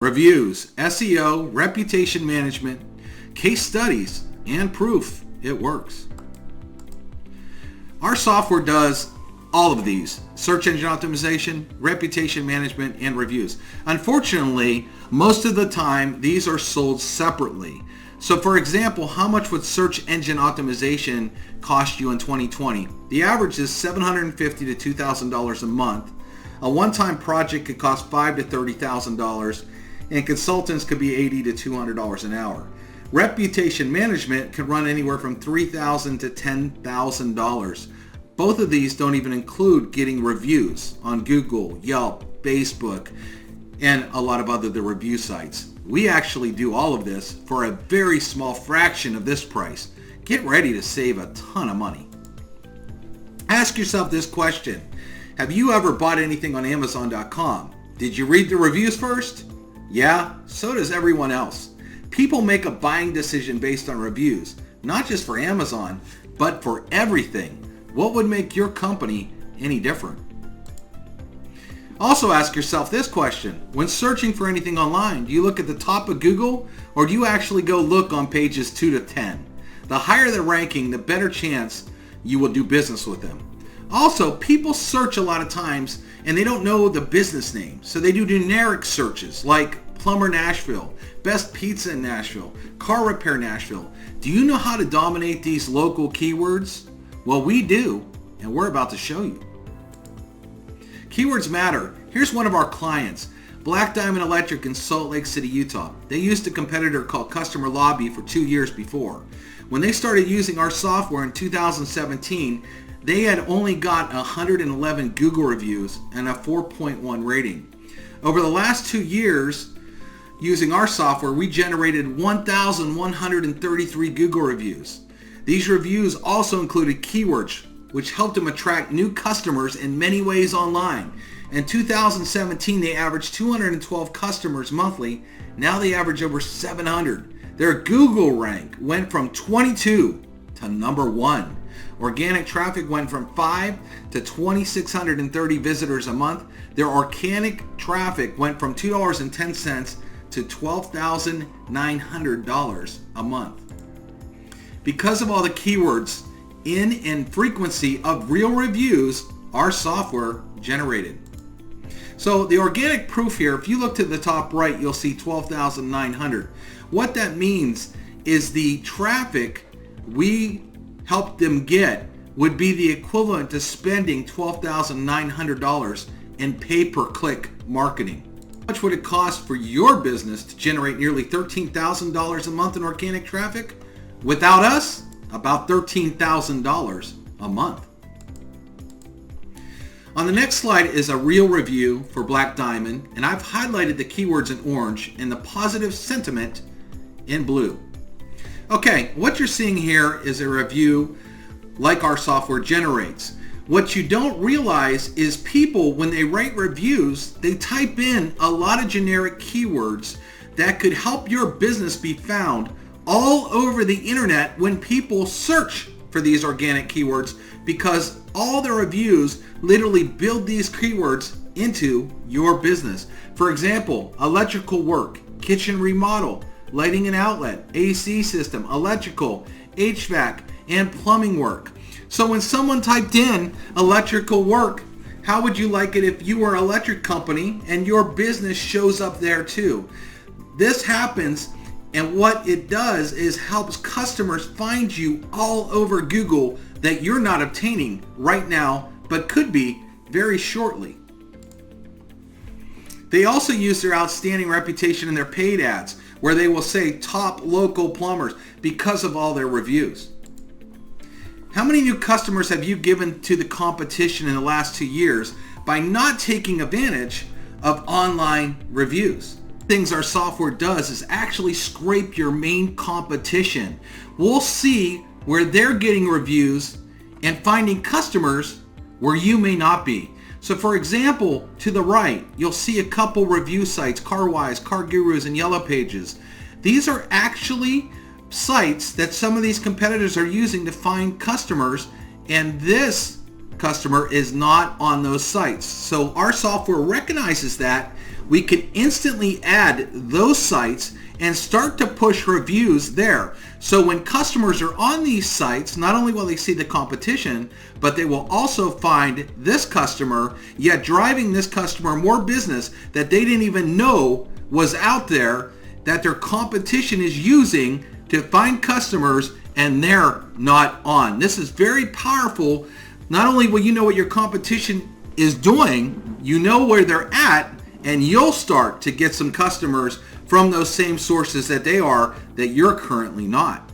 Reviews, SEO, reputation management, case studies, and proof it works. Our software does all of these: search engine optimization, reputation management, and reviews. Unfortunately, most of the time, these are sold separately. So for example, how much would search engine optimization cost you in 2020? The average is $750 to $2,000 a month. A one-time project could cost $5,000 to $30,000, and consultants could be $80 to $200 an hour. Reputation management can run anywhere from $3,000 to $10,000. Both of these don't even include getting reviews on Google, Yelp, Facebook, and a lot of other review sites. We actually do all of this for a very small fraction of this price. Get ready to save a ton of money. Ask yourself this question: have you ever bought anything on Amazon.com? Did you read the reviews first? Yeah, so does everyone else. People make a buying decision based on reviews, not just for Amazon, but for everything. What would make your company any different? Also ask yourself this question: when searching for anything online, do you look at the top of Google, or do you actually go look on pages 2 to 10? The higher the ranking, the better chance you will do business with them. Also, people search a lot of times and they don't know the business name, so they do generic searches like Plumber Nashville, Best Pizza in Nashville, Car Repair Nashville. Do you know how to dominate these local keywords? Well, we do, and we're about to show you. Keywords matter. Here's one of our clients, Black Diamond Electric in Salt Lake City, Utah. They used a competitor called Customer Lobby for 2 years before. When they started using our software in 2017, they had only got 111 Google reviews and a 4.1 rating. Over the last 2 years, using our software, we generated 1,133 Google reviews. These reviews also included keywords, which helped them attract new customers in many ways online. In 2017, they averaged 212 customers monthly. Now they average over 700. Their Google rank went from 22 to number 1. Organic traffic went from 5 to 2,630 visitors a month. Their organic traffic went from $2.10 to $12,900 a month. Because of all the keywords in and frequency of real reviews our software generated. So the organic proof here, if you look to the top right, you'll see 12,900. What that means is the traffic we helped them get would be the equivalent to spending $12,900 in pay-per-click marketing. How much would it cost for your business to generate nearly $13,000 a month in organic traffic? Without us, about $13,000 a month. On the next slide is a real review for Black Diamond, and I've highlighted the keywords in orange and the positive sentiment in blue. Okay, what you're seeing here is a review like our software generates. What you don't realize is people, when they write reviews, they type in a lot of generic keywords that could help your business be found all over the internet when people search for these organic keywords, because all the reviews literally build these keywords into your business. For example, electrical work, kitchen remodel, lighting and outlet, AC system, electrical, HVAC, and plumbing work. So when someone typed in electrical work, how would you like it if you were an electric company and your business shows up there too? This happens, and what it does is helps customers find you all over Google that you're not obtaining right now, but could be very shortly. They also use their outstanding reputation in their paid ads, where they will say top local plumbers because of all their reviews. How many new customers have you given to the competition in the last 2 years by not taking advantage of online reviews? Things our software does is actually scrape your main competition. We'll see where they're getting reviews and finding customers where you may not be. So for example, to the right, you'll see a couple review sites, CarWise, Car Gurus, and Yellow Pages. These are actually sites that some of these competitors are using to find customers, and this customer is not on those sites. So our software recognizes that. We can instantly add those sites and start to push reviews there. So when customers are on these sites, not only will they see the competition, but they will also find this customer, yet driving this customer more business that they didn't even know was out there, that their competition is using to find customers, and they're not on. This is very powerful. Not only will you know what your competition is doing, you know where they're at, and you'll start to get some customers from those same sources that they are, that you're currently not.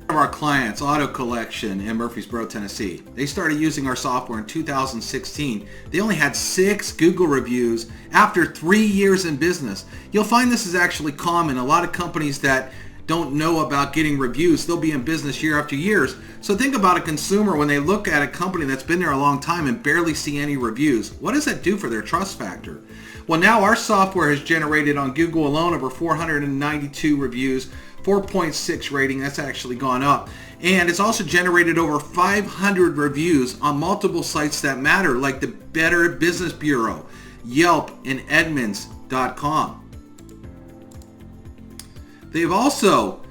One of our clients, Auto Collection in Murfreesboro, Tennessee, they started using our software in 2016. They only had 6 Google reviews after 3 years in business. You'll find this is actually common. A lot of companies that don't know about getting reviews, they'll be in business year after years. So think about a consumer when they look at a company that's been there a long time and barely see any reviews. What does that do for their trust factor? Well, now our software has generated on Google alone over 492 reviews, 4.6 rating. That's actually gone up. And it's also generated over 500 reviews on multiple sites that matter, like the Better Business Bureau, Yelp, and Edmunds.com. They've also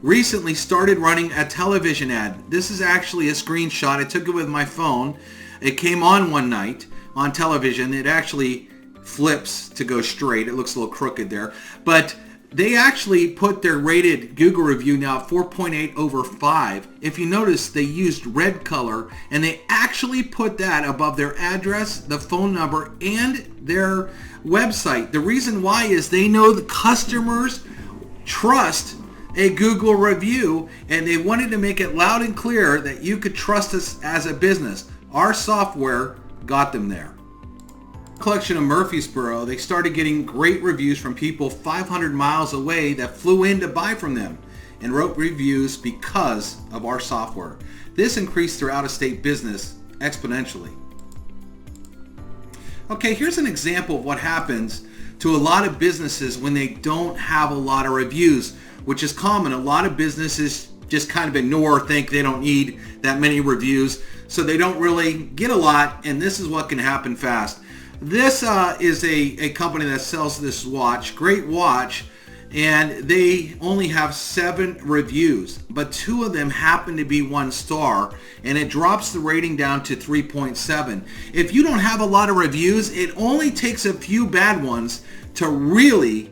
recently started running a television ad. This is actually a screenshot. I took it with my phone. It came on one night on television. It actually flips to go straight. It looks a little crooked there. But they actually put their rated Google review now at 4.8 over 5. If you notice, they used red color, and they actually put that above their address, the phone number, and their website. The reason why is they know the customers trust a Google review, and they wanted to make it loud and clear that you could trust us as a business. Our software got them there. Collection of Murfreesboro, they started getting great reviews from people 500 miles away that flew in to buy from them and wrote reviews because of our software. This increased their out-of-state business exponentially. Okay, here's an example of what happens to a lot of businesses when they don't have a lot of reviews, which is common. A lot of businesses just kind of ignore, think they don't need that many reviews, so they don't really get a lot, and this is what can happen fast. This is a company that sells this watch, great watch, and they only have 7 reviews, but 2 of them happen to be 1 star, and it drops the rating down to 3.7. If you don't have a lot of reviews, it only takes a few bad ones to really,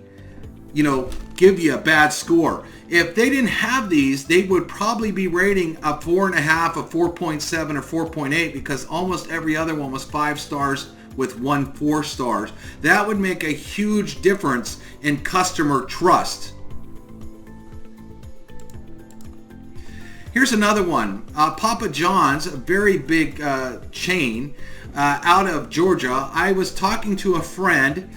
give you a bad score. If they didn't have these, they would probably be rating a 4.5, a 4.7, or 4.8, because almost every other one was 5 stars with 1 4 stars. That would make a huge difference in customer trust. Here's another one. Papa John's, a very big chain out of Georgia. I was talking to a friend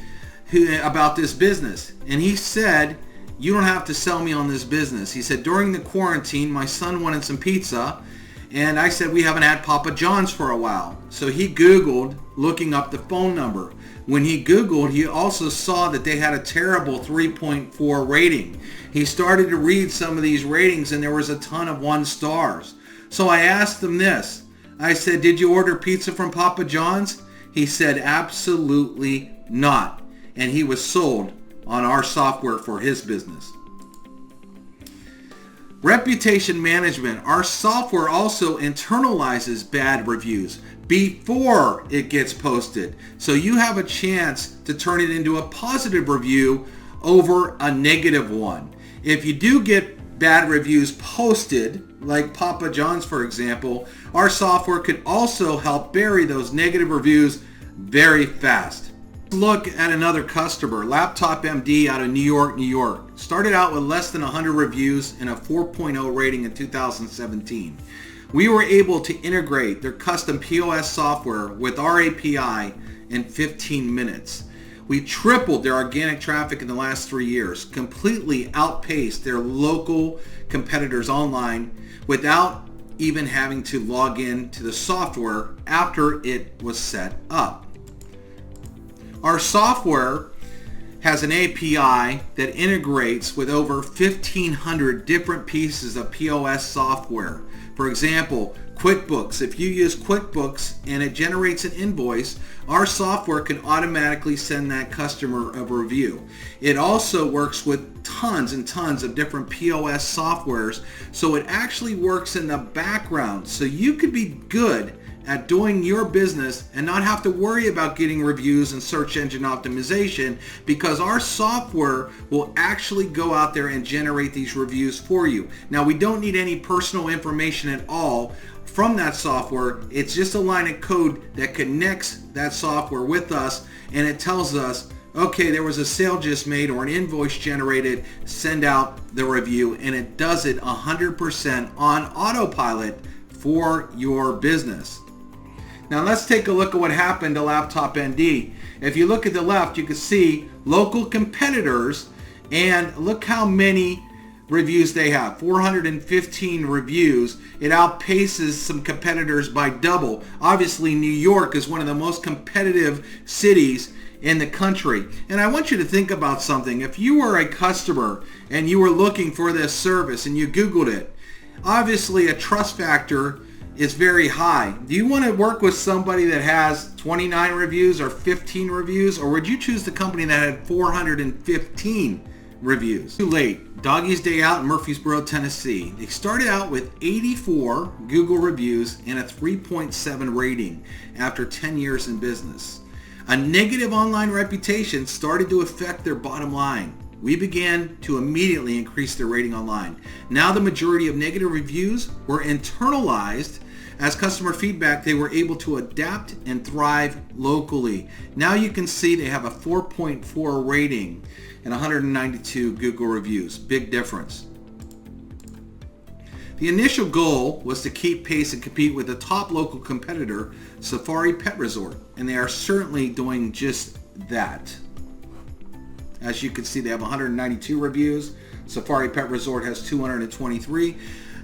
about this business, and he said, "You don't have to sell me on this business." He said, "During the quarantine, my son wanted some pizza, and I said, we haven't had Papa John's for a while." So he Googled, looking up the phone number. When he Googled, he also saw that they had a terrible 3.4 rating. He started to read some of these ratings, and there was a ton of 1 stars. So I asked him this. I said, "Did you order pizza from Papa John's?" He said, "Absolutely not." And he was sold on our software for his business. Reputation management. Our software also internalizes bad reviews before it gets posted. So you have a chance to turn it into a positive review over a negative one. If you do get bad reviews posted, like Papa John's for example, our software could also help bury those negative reviews very fast. Look at another customer, Laptop MD out of New York, New York. Started out with less than 100 reviews and a 4.0 rating in 2017. We were able to integrate their custom POS software with our API in 15 minutes. We tripled their organic traffic in the last 3 years, completely outpaced their local competitors online without even having to log in to the software after it was set up. Our software has an API that integrates with over 1,500 different pieces of POS software. For example, QuickBooks. If you use QuickBooks and it generates an invoice, our software can automatically send that customer a review. It also works with tons and tons of different POS softwares, so it actually works in the background. So you could be good at doing your business and not have to worry about getting reviews and search engine optimization, because our software will actually go out there and generate these reviews for you. Now, we don't need any personal information at all from that software. It's just a line of code that connects that software with us, and it tells us, okay, there was a sale just made or an invoice generated, send out the review, and it does it 100% on autopilot for your business. Now let's take a look at what happened to Laptop ND. If you look at the left, you can see local competitors, and look how many reviews they have. 415 reviews. It outpaces some competitors by double. Obviously, New York is one of the most competitive cities in the country. And I want you to think about something. If you were a customer and you were looking for this service and you Googled it, obviously a trust factor is very high. Do you want to work with somebody that has 29 reviews or 15 reviews, or would you choose the company that had 415 reviews? Too late. Doggy's Day Out in Murfreesboro, Tennessee. They started out with 84 Google reviews and a 3.7 rating after 10 years in business. A negative online reputation started to affect their bottom line. We began to immediately increase their rating online. Now the majority of negative reviews were internalized. As customer feedback, they were able to adapt and thrive locally. Now you can see they have a 4.4 rating and 192 Google reviews. Big difference. The initial goal was to keep pace and compete with the top local competitor, Safari Pet Resort, and they are certainly doing just that. As you can see, they have 192 reviews. Safari Pet Resort has 223.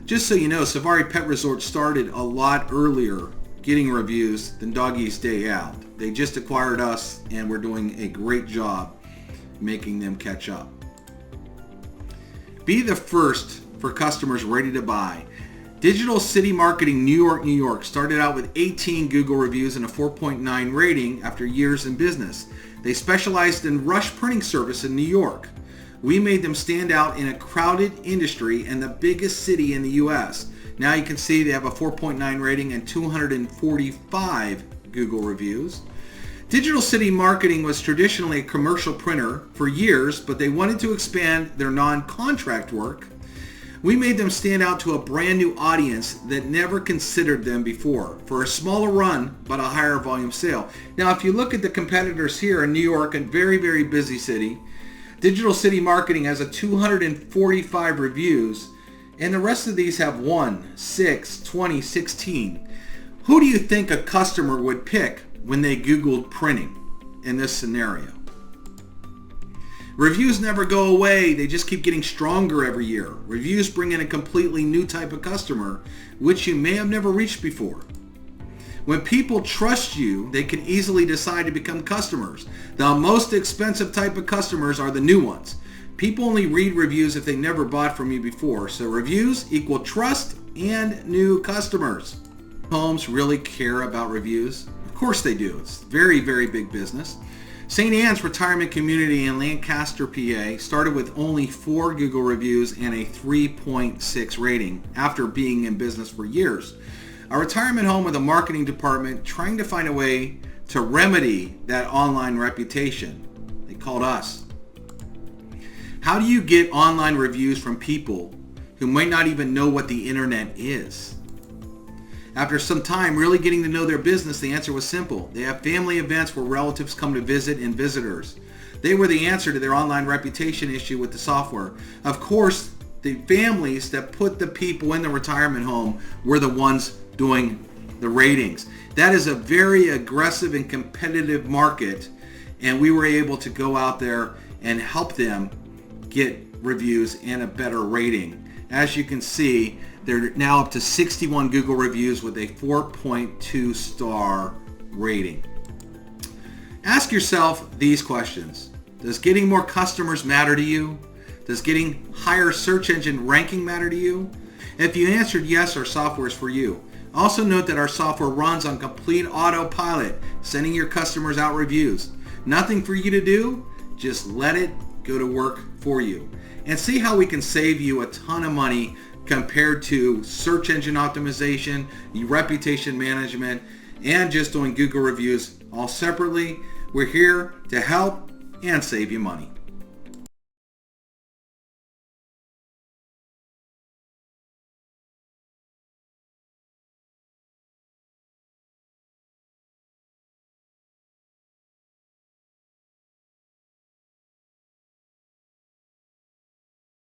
Just so you know, Safari Pet Resort started a lot earlier getting reviews than Doggy's Day Out. They just acquired us, and we're doing a great job making them catch up. Be the first for customers ready to buy. Digital City Marketing New York, New York started out with 18 Google reviews and a 4.9 rating after years in business. They specialized in rush printing service in New York. We made them stand out in a crowded industry and the biggest city in the U.S. Now you can see they have a 4.9 rating and 245 Google reviews. Digital City Marketing was traditionally a commercial printer for years, but they wanted to expand their non-contract work. We made them stand out to a brand new audience that never considered them before for a smaller run but a higher volume sale. Now if you look at the competitors here in New York, a very, very busy city, Digital City Marketing has a 245 reviews, and the rest of these have 1, 6, 20, 16. Who do you think a customer would pick when they Googled printing in this scenario? Reviews never go away. They just keep getting stronger every year. Reviews bring in a completely new type of customer, which you may have never reached before. When people trust you, they can easily decide to become customers. The most expensive type of customers are the new ones. People only read reviews if they never bought from you before. So reviews equal trust and new customers. Homes really care about reviews? Of course they do. It's very, very big business. St. Anne's Retirement Community in Lancaster, PA started with only 4 Google reviews and a 3.6 rating after being in business for years. A retirement home with a marketing department trying to find a way to remedy that online reputation. They called us. How do you get online reviews from people who might not even know what the internet is? After some time really getting to know their business, the answer was simple. They have family events where relatives come to visit and visitors. They were the answer to their online reputation issue with the software. Of course, the families that put the people in the retirement home were the ones doing the ratings. That is a very aggressive and competitive market, and we were able to go out there and help them get reviews and a better rating. As you can see, they're now up to 61 Google reviews with a 4.2 star rating. Ask yourself these questions. Does getting more customers matter to you? Does getting higher search engine ranking matter to you? If you answered yes, our software is for you. Also note that our software runs on complete autopilot, sending your customers out reviews. Nothing for you to do, just let it go to work for you. And see how we can save you a ton of money compared to search engine optimization, reputation management, and just doing Google reviews all separately. We're here to help and save you money.